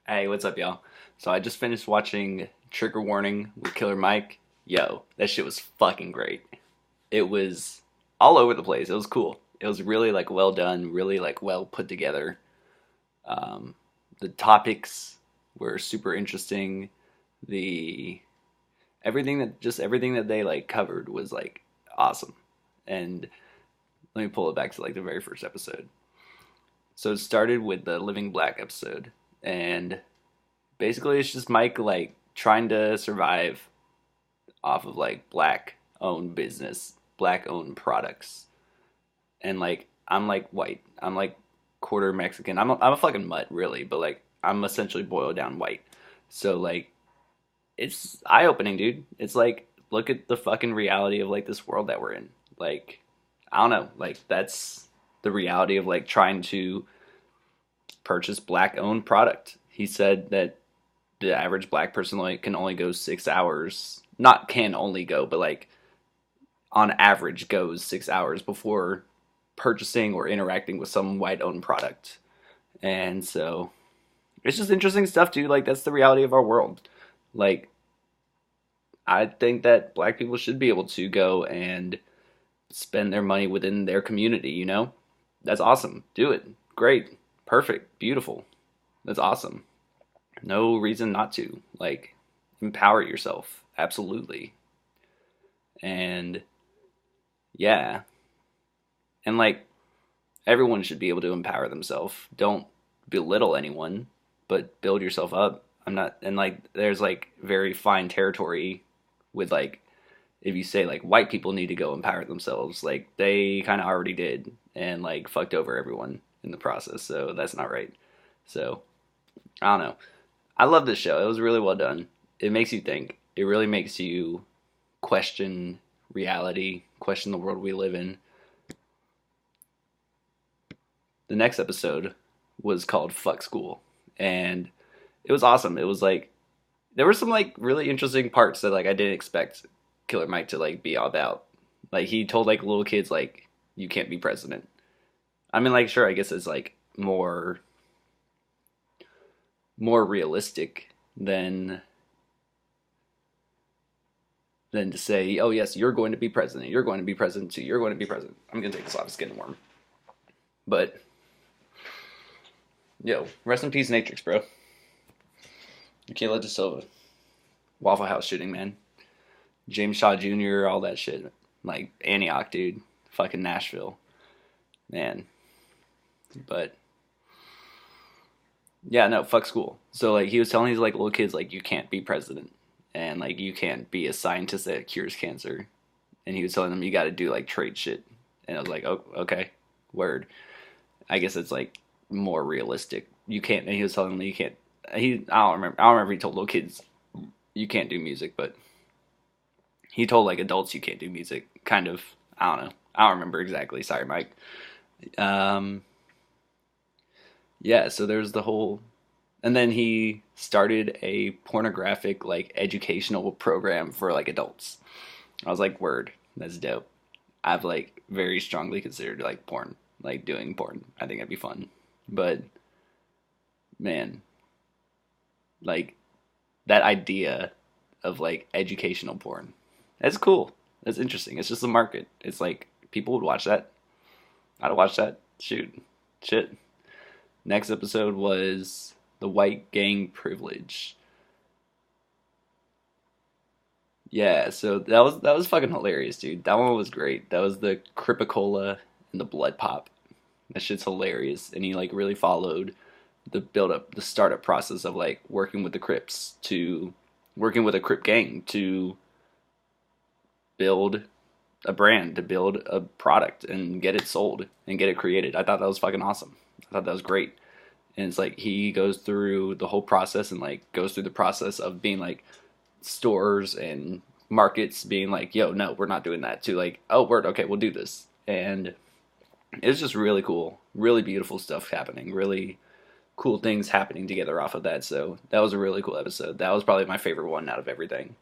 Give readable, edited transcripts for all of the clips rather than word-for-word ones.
Hey, what's up, y'all? So I just finished watching Trigger Warning with Killer Mike. Yo, that shit was fucking great. It was all over the place. It was cool. It was really like well done, really like well put together. Um, the topics were super interesting. The everything that they like covered was like awesome. And let me pull it back to like the very first episode. So it started with the Living Black episode, and basically it's just Mike like trying to survive off of like black owned business, black owned products. And like I'm like white. I'm like quarter Mexican. I'm a fucking mutt really, but like I'm essentially boiled down white. So like it's eye opening, dude. It's like look at the fucking reality of like this world that we're in. Like I don't know, like that's the reality of like trying to purchase black owned product. He said that the average black person like can only go 6 hours, not can only go, but like on average goes 6 hours before purchasing or interacting with some white owned product. And so it's just interesting stuff, dude. Like that's the reality of our world. Like I think that black people should be able to go and spend their money within their community, you know? That's awesome. Do it. Great. Perfect. Beautiful. That's awesome. No reason not to. Like, empower yourself. Absolutely. And yeah. And like, everyone should be able to empower themselves. Don't belittle anyone, but build yourself up. I'm not, and like, there's like very fine territory with like, if you say like white people need to go empower themselves, like they kind of already did and like fucked over everyone in the process. So that's not right. So I don't know. I love this show. It was really well done. It makes you think. It really makes you question reality, question the world we live in. The next episode was called Fuck School. And it was awesome. It was like there were some like really interesting parts that like I didn't expect Killer Mike to like be all about. Like he told like little kids like you can't be president. I mean like sure I guess it's like more realistic than to say, oh yes, you're going to be president. You're going to be president too. You're going to be president. I'm gonna take this off. It's getting warm. But yo, rest in peace, Natrix, bro. Michaela De Silva, Waffle House shooting, man. James Shaw Jr., all that shit. Like Antioch, dude. Fucking Nashville, man. But yeah, no, fuck school. So like he was telling these like little kids like you can't be president and like you can't be a scientist that cures cancer. And he was telling them you got to do like trade shit. And I was like, oh, okay, word. I guess it's like more realistic. You can't. And he was telling them you can't. I don't remember. I don't remember. He told little kids you can't do music, but he told like adults you can't do music. Kind of. I don't know. I don't remember exactly. Sorry, Mike. Um, yeah. So there's the whole, and then he started a pornographic like educational program for like adults. I was like, word. That's dope. I've like very strongly considered like porn, like doing porn. I think that'd be fun. But man, like that idea of like educational porn. That's cool. That's interesting. It's just a market. It's like people would watch that. I'd watch that. Shoot. Shit. Next episode was the white gang privilege. Yeah, so that was fucking hilarious, dude. That one was great. That was the Cripicola and the blood pop. That shit's hilarious. And he like really followed the build up, the startup process of like working with the Crips to working with a Crip gang to build a brand, to build a product and get it sold and get it created. I thought that was fucking awesome. I thought that was great. And it's like he goes through the whole process and like goes through the process of being like stores and markets being like, yo, no, we're not doing that, to like, oh, word, okay, we'll do this. And it's just really cool, really beautiful stuff happening, really cool things happening together off of that. So that was a really cool episode. That was probably my favorite one out of everything,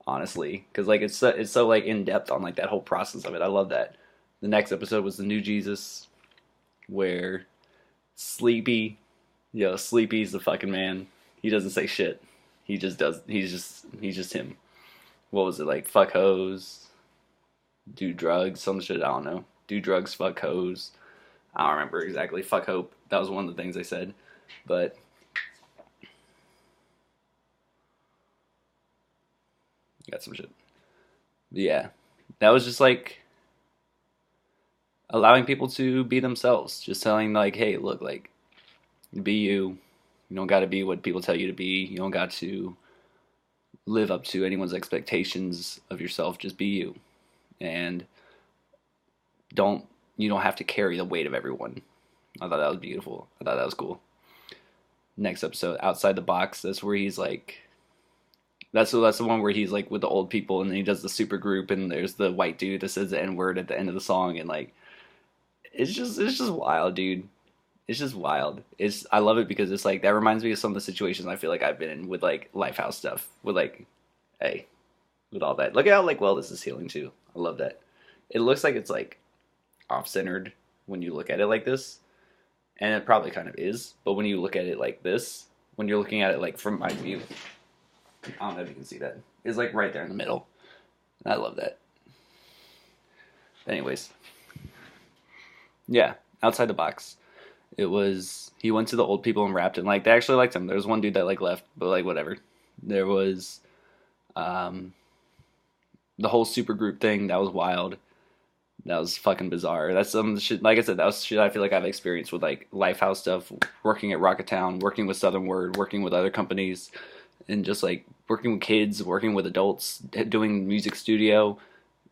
honestly, because like it's so like in depth on like that whole process of it. I love that. The next episode was the New Jesus, where Sleepy's the fucking man. He doesn't say shit. He just does. He's just him. What was it like? Fuck hoes, do drugs, some shit. I don't know. Do drugs, fuck hoes. I don't remember exactly. Fuck hope. That was one of the things they said. But got some shit. Yeah, that was just like allowing people to be themselves. Just telling like, hey, look, like, be you. You don't got to be what people tell you to be. You don't got to live up to anyone's expectations of yourself. Just be you, and don't you don't have to carry the weight of everyone. I thought that was beautiful. I thought that was cool. Next episode, outside the box. That's where he's like, that's the one where he's like with the old people, and then he does the super group, and there's the white dude that says the N word at the end of the song, and like, it's just wild, dude. It's just wild. I love it because it's like that reminds me of some of the situations I feel like I've been in with like Lifehouse stuff. With like, hey, with all that. Look at how like well this is healing too. I love that. It looks like it's like off centered when you look at it like this, and it probably kind of is. But when you look at it like this, when you're looking at it like from my view, I don't know if you can see that. It's like right there in the middle. And I love that. Anyways, yeah, outside the box. It was, he went to the old people and rapped, and like they actually liked him. There was one dude that like left, but like whatever. There was the whole super group thing. That was wild. That was fucking bizarre. That's some shit. Like I said, that was shit I feel like I've experienced with like Lifehouse stuff, working at Rocketown, working with Southern Word, working with other companies, and just like working with kids, working with adults, doing music studio,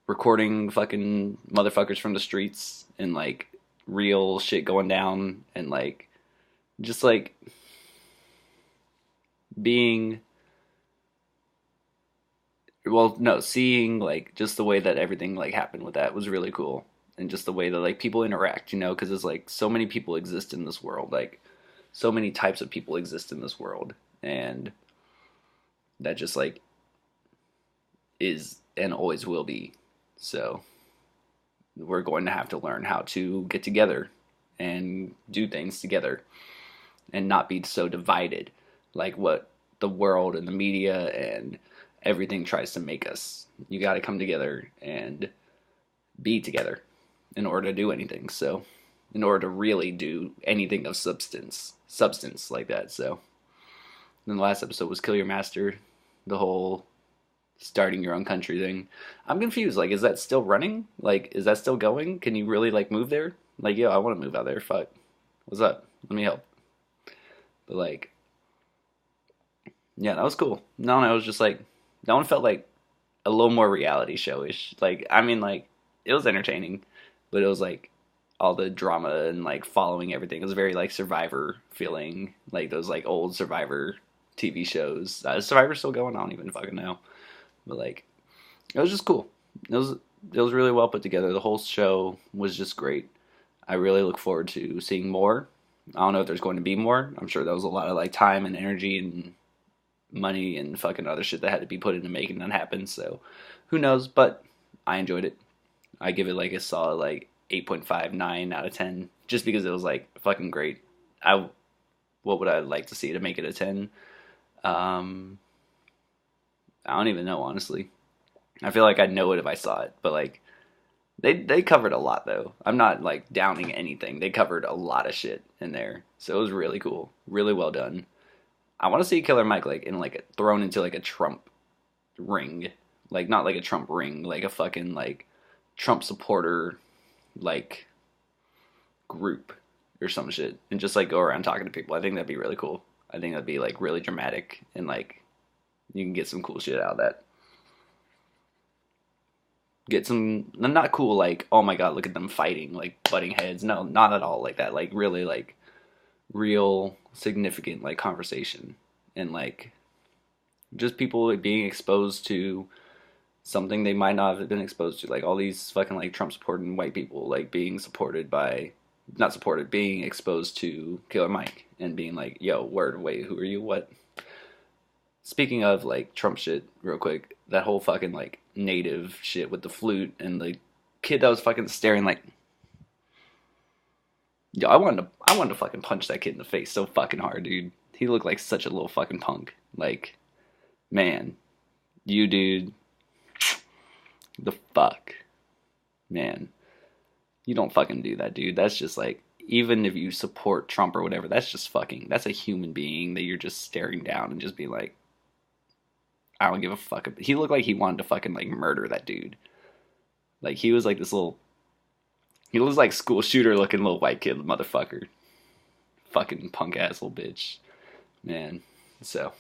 recording fucking motherfuckers from the streets, and like real shit going down, and like just like being, well, no, seeing like just the way that everything like happened with that was really cool. And just the way that like people interact, because it's like so many people exist in this world, like so many types of people exist in this world, and that just like is and always will be. So we're going to have to learn how to get together and do things together and not be so divided like what the world and the media and everything tries to make us. You got to come together and be together in order to do anything. So in order to really do anything of substance like that. So then the last episode was Kill Your Master, the whole starting your own country thing. I'm confused. Like, is that still running? Like, is that still going? Can you really like move there? Like, yo, I want to move out there. Fuck. What's up? Let me help. But like, yeah, that was cool. No, it was just like, that one felt like a little more reality show-ish. Like, I mean, like, it was entertaining, but it was like all the drama and like following everything. It was very like Survivor feeling, like those like old Survivor TV shows. Is Survivor still going? I don't even fucking know. But like, it was just cool. It was really well put together. The whole show was just great. I really look forward to seeing more. I don't know if there's going to be more. I'm sure there was a lot of like time and energy and money and fucking other shit that had to be put into making that happen. So who knows? But I enjoyed it. I give it like a solid like 8.59 out of 10, just because it was like fucking great. What would I like to see to make it a 10? I don't even know, honestly. I feel like I'd know it if I saw it, but like they covered a lot though. I'm not like downing anything. They covered a lot of shit in there. So it was really cool. Really well done. I want to see Killer Mike like in like thrown into like a Trump ring. Like not like a Trump ring, like a fucking like Trump supporter like group or some shit, and just like go around talking to people. I think that'd be really cool. I think that'd be like really dramatic, and like you can get some cool shit out of that. Get some, not cool like, oh my god, look at them fighting, like butting heads. No, not at all like that. Like really like real significant like conversation, and like just people like, being exposed to something they might not have been exposed to. Like all these fucking like Trump supporting white people like being supported by, not supported, being exposed to Killer Mike and being like, yo, word, wait, who are you? What? Speaking of like Trump shit, real quick, that whole fucking like native shit with the flute and the kid that was fucking staring like, yo, I wanted to fucking punch that kid in the face so fucking hard, dude. He looked like such a little fucking punk. Like, man, you dude, the fuck, man, you don't fucking do that, dude. That's just like, even if you support Trump or whatever, that's just fucking, that's a human being that you're just staring down and just being like, I don't give a fuck. He looked like he wanted to fucking like murder that dude. Like he was like this little, he was like school shooter looking little white kid motherfucker. Fucking punk ass little bitch. Man. So,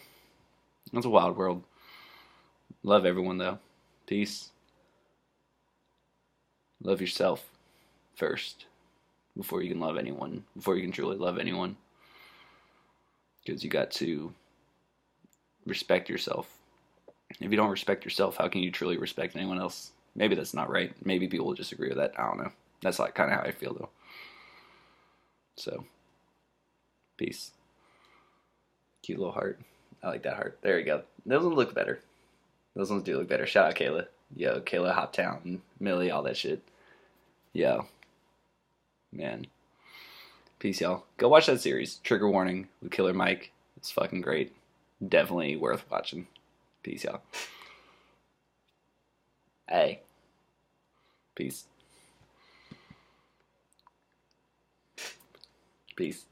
that's a wild world. Love everyone though. Peace. Love yourself first before you can love anyone, before you can truly love anyone. Because you got to respect yourself. If you don't respect yourself, how can you truly respect anyone else? Maybe that's not right. Maybe people will disagree with that. I don't know. That's like kind of how I feel though. So, peace. Cute little heart. I like that heart. There you go. Those ones look better. Those ones do look better. Shout out Kayla. Yo, Kayla, Hoptown, Millie, all that shit. Yo. Man. Peace, y'all. Go watch that series. Trigger Warning with Killer Mike. It's fucking great. Definitely worth watching. Peace, y'all. Hey. Peace. Peace.